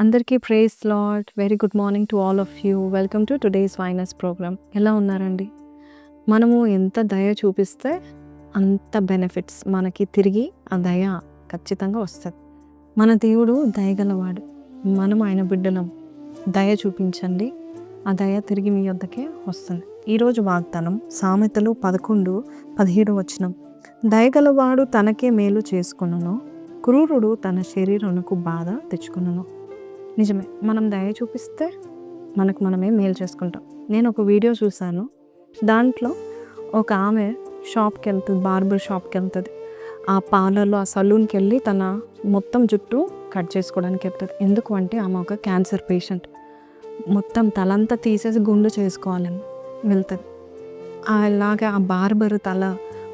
అందరికీ praise lord. Very good morning to all of you. Welcome to today's వైనస్ programme. ఎలా ఉన్నారండి? మనము ఎంత దయ చూపిస్తే అంత బెనిఫిట్స్ మనకి తిరిగి ఆ దయ ఖచ్చితంగా వస్తుంది. మన దేవుడు దయగలవాడు. మనం ఆయన బిడ్డలం. దయ చూపించండి, ఆ దయ తిరిగి మీ వద్దకే వస్తుంది. ఈరోజు వాగ్దానం సామెతలు 11:17 వచనం. దయగలవాడు తనకే మేలు చేసుకొనును, క్రూరుడు తన శరీరమునకు బాధ తెచ్చుకొనును. నిజమే, మనం దయ చూపిస్తే మనకు మనమే మేలు చేసుకుంటాం. నేను ఒక వీడియో చూశాను. దాంట్లో ఒక ఆమె షాప్కి వెళ్తుంది, బార్బర్ షాప్కి వెళ్తుంది. ఆ పార్లర్లో ఆ సలూన్కి వెళ్ళి తన మొత్తం జుట్టు కట్ చేసుకోవడానికి వెళ్తుంది. ఎందుకు అంటే ఆమె ఒక క్యాన్సర్ పేషెంట్. మొత్తం తలంతా తీసేసి గుండు చేసుకోవాలని వెళ్తుంది. అలాగే ఆ బార్బర్ తల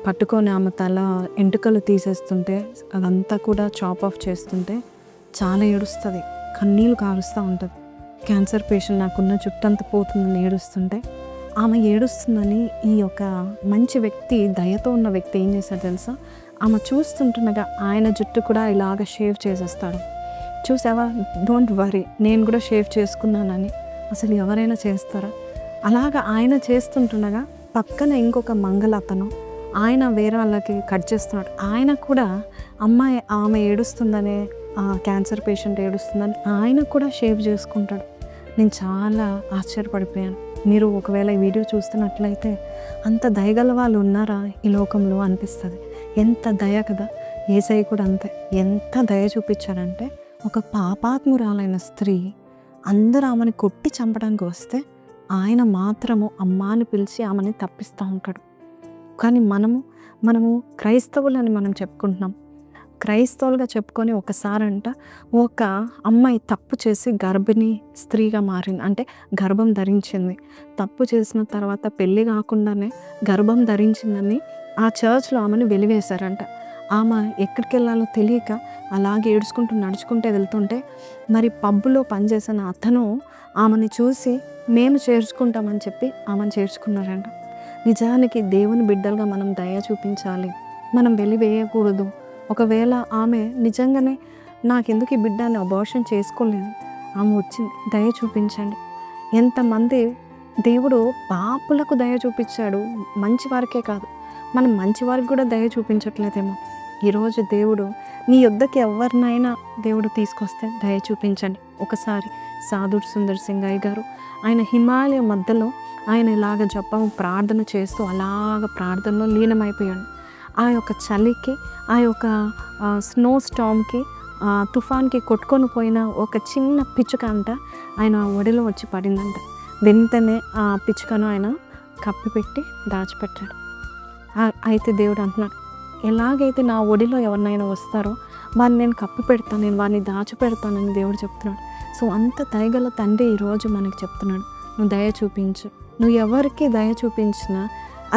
పట్టుకొని ఆమె తల ఎంటుకలు తీసేస్తుంటే, అదంతా కూడా చాప్ ఆఫ్ చేస్తుంటే చాలా ఏడుస్తుంది, కన్నీళ్ళు కారుస్తూ ఉంటుంది. క్యాన్సర్ పేషెంట్, నాకున్న జుట్టంతా పోతుందని ఏడుస్తుంటే, ఆమె ఏడుస్తుందని ఈ యొక్క మంచి వ్యక్తి, దయతో ఉన్న వ్యక్తి ఏం చేశాడు తెలుసా? ఆమె చూస్తుంటుండగా ఆయన జుట్టు కూడా ఇలాగ షేవ్ చేసేస్తాడు. చూసావా, డోంట్ వరీ, నేను కూడా షేవ్ చేసుకున్నానని. అసలు ఎవరైనా చేస్తారా? అలాగా ఆయన చేస్తుంటుండగా పక్కన ఇంకొక మంగళ అతను, ఆయన వేరే వాళ్ళకి కట్ చేస్తున్నాడు. ఆయన కూడా ఆమె ఏడుస్తుందనే, క్యాన్సర్ పేషెంట్ ఏడుస్తుందని ఆయన కూడా షేవ్ చేసుకుంటాడు. నేను చాలా ఆశ్చర్యపడిపోయాను. మీరు ఒకవేళ ఈ వీడియో చూస్తున్నట్లయితే అంత దయగల వాళ్ళు ఉన్నారా ఈ లోకంలో అనిపిస్తుంది. ఎంత దయ కదా! యేసయ్య కూడా అంతే. ఎంత దయ చూపించారంటే, ఒక పాపాత్మురాలైన స్త్రీ అందరూ ఆమెని కొట్టి చంపడానికి వస్తే ఆయన మాత్రము అమ్మ అని పిలిచి ఆమెని తప్పిస్తూ ఉంటాడు. కానీ మనము క్రైస్తవులని మనం చెప్పుకుంటున్నాం. క్రైస్తవులుగా చెప్పుకొని ఒకసారంట ఒక అమ్మాయి తప్పు చేసి గర్భిణీ స్త్రీగా మారింది, అంటే గర్భం ధరించింది. తప్పు చేసిన తర్వాత పెళ్ళి కాకుండానే గర్భం ధరించిందని ఆ చర్చ్లో ఆమెను వెలివేశారంట. ఆమె ఎక్కడికి వెళ్ళాలో తెలియక అలాగే ఏడుచుకుంటూ నడుచుకుంటే వెళ్తుంటే, మరి పబ్బులో పనిచేసిన అతను ఆమెని చూసి మేము చేర్చుకుంటామని చెప్పి ఆమెను చేర్చుకున్నారంట. నిజానికి దేవుని బిడ్డలుగా మనం దయ చూపించాలి, మనం వెలివేయకూడదు. ఒకవేళ ఆమె నిజంగానే నాకెందుకు ఈ బిడ్డని అబార్షన్ చేసుకోలేదు, ఆమె వచ్చింది, దయ చూపించండి. ఎంతమంది దేవుడు పాపులకు దయ చూపించాడు, మంచి వారికే కాదు. మనం మంచి వారికి కూడా దయ చూపించట్లేదేమో. ఈరోజు దేవుడు నీ యొద్దకి ఎవరినైనా దేవుడు తీసుకొస్తే దయ చూపించండి. ఒకసారి సాధుడు సుందర్ సింగ్ అయ్య గారు, ఆయన హిమాలయ మధ్యలో ఆయన ఇలాగ జపం ప్రార్థన చేస్తూ అలాగ ప్రార్థనలో లీనమైపోయాడు. ఆ యొక్క చలికి, ఆ యొక్క స్నో స్టామ్కి, తుఫాన్కి కొట్టుకొని పోయిన ఒక చిన్న పిచ్చుక అంట ఆయన ఒడిలో వచ్చి పడిందంట. వెంటనే ఆ పిచ్చుకను ఆయన కప్పిపెట్టి దాచిపెట్టాడు. అయితే దేవుడు అంటున్నాడు, ఎలాగైతే నా ఒడిలో ఎవరినైనా వస్తారో వారిని నేను కప్పి పెడతాను, నేను వారిని దాచిపెడతానని దేవుడు చెప్తున్నాడు. సో అంత దయగల తండ్రి ఈరోజు మనకి చెప్తున్నాడు, నువ్వు దయ చూపించు. నువ్వు ఎవరికి దయ చూపించినా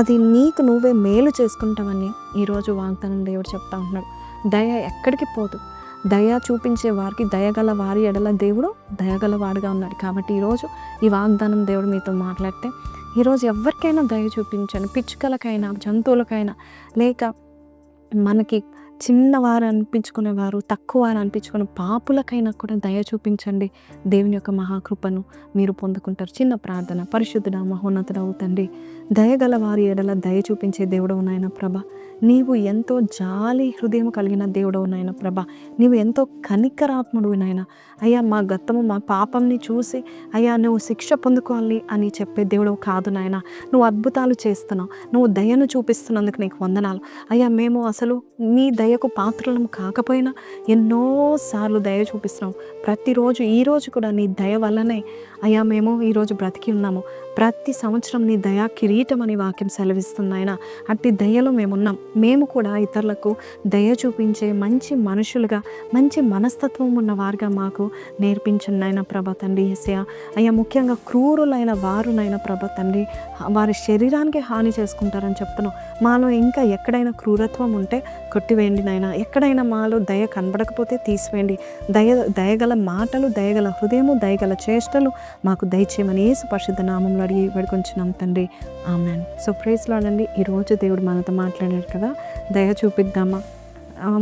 అది నీకు నువ్వే మేలు చేసుకుంటావని ఈరోజు వాగ్దానం దేవుడు చెప్తా ఉన్నాడు. దయ ఎక్కడికి పోదు. దయ చూపించే వారికి, దయగల వారి ఎడల దేవుడు దయగలవాడుగా ఉన్నాడు. కాబట్టి ఈరోజు ఈ వాగ్దానం దేవుడు మీతో మాట్లాడితే, ఈరోజు ఎవరికైనా దయ చూపించండి. పిచ్చుకలకైనా, జంతువులకైనా, లేక మనకి చిన్నవారు అనిపించుకునేవారు, తక్కువ అని అనిపించుకునే పాపులకైనా కూడా దయ చూపించండి. దేవుని యొక్క మహాకృపను మీరు పొందుకుంటారు. చిన్న ప్రార్థన. పరిశుద్ధుడా, మహోన్నతుడవు తండ్రి, దయగల వారి ఎడల దయ చూపించే దేవుడవు నాయన ప్రభ. నీవు ఎంతో జాలి హృదయం కలిగిన దేవుడవు నాయన ప్రభ. నీవు ఎంతో కనికరాత్ముడు నాయన. అయ్యా, మా గతము, మా పాపంని చూసి అయ్యా నువ్వు శిక్ష పొందుకోవాలి అని చెప్పే దేవుడవు కాదు నాయన. నువ్వు అద్భుతాలు చేస్తున్నావు, నువ్వు దయను చూపిస్తున్నందుకు నీకు వందనాలు అయ్యా. మేము అసలు నీ దయకు పాత్రలం కాకపోయినా ఎన్నోసార్లు దయ చూపిస్తున్నావు. ప్రతిరోజు, ఈరోజు కూడా నీ దయ వల్లనే అయ్యా మేము ఈరోజు బ్రతికి ఉన్నాము. ప్రతి సంవత్సరం నీ దయా కిరీటం అని వాక్యం సెలవిస్తుంది ఆయన. అట్టి దయలో మేమున్నాం. మేము కూడా ఇతరులకు దయ చూపించే మంచి మనుషులుగా, మంచి మనస్తత్వం ఉన్న వారుగా మాకు నేర్పించండి నాయన ప్రభ తండ్రి. యేసయ్య అయ్యా, ముఖ్యంగా క్రూరులైన వారునైనా ప్రభ తండ్రి, వారి శరీరానికి హాని చేసుకుంటారని చెప్తున్నాం. మాలో ఇంకా ఎక్కడైనా క్రూరత్వం ఉంటే కొట్టివేయండి నాయన. ఎక్కడైనా మాలో దయ కనబడకపోతే తీసివేయండి. దయగల మాటలు, దయగల హృదయము, దయగల చేష్టలు మాకు దయచేయమని యేసు పరిశుద్ధ నామంలో అడిగి వేడుకొంచున్నాం తండ్రి, ఆమెన్. సో ప్రైజ్ లార్డ్ అండి. ఈరోజు దేవుడు మనతో మాట్లాడాడు కదా, దయ చూపిద్దామా?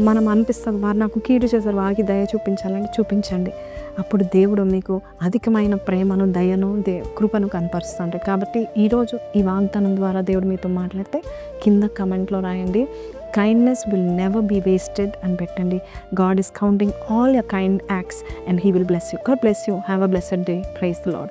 మనం అనిపిస్తుంది, వారు నాకు కీడు చేశారు, వారికి దయ చూపించాలంటే చూపించండి. అప్పుడు దేవుడు మీకు అధికమైన ప్రేమను, దయను, కృపను కనపరుస్తుంటాడు. కాబట్టి ఈరోజు ఈ వాగ్దానం ద్వారా దేవుడు మీతో మాట్లాడితే కింద కమెంట్లో రాయండి, kindness will never be wasted అని పెట్టండి. God is counting all your kind acts and he will bless you. God bless you. Have a blessed day. Praise the Lord.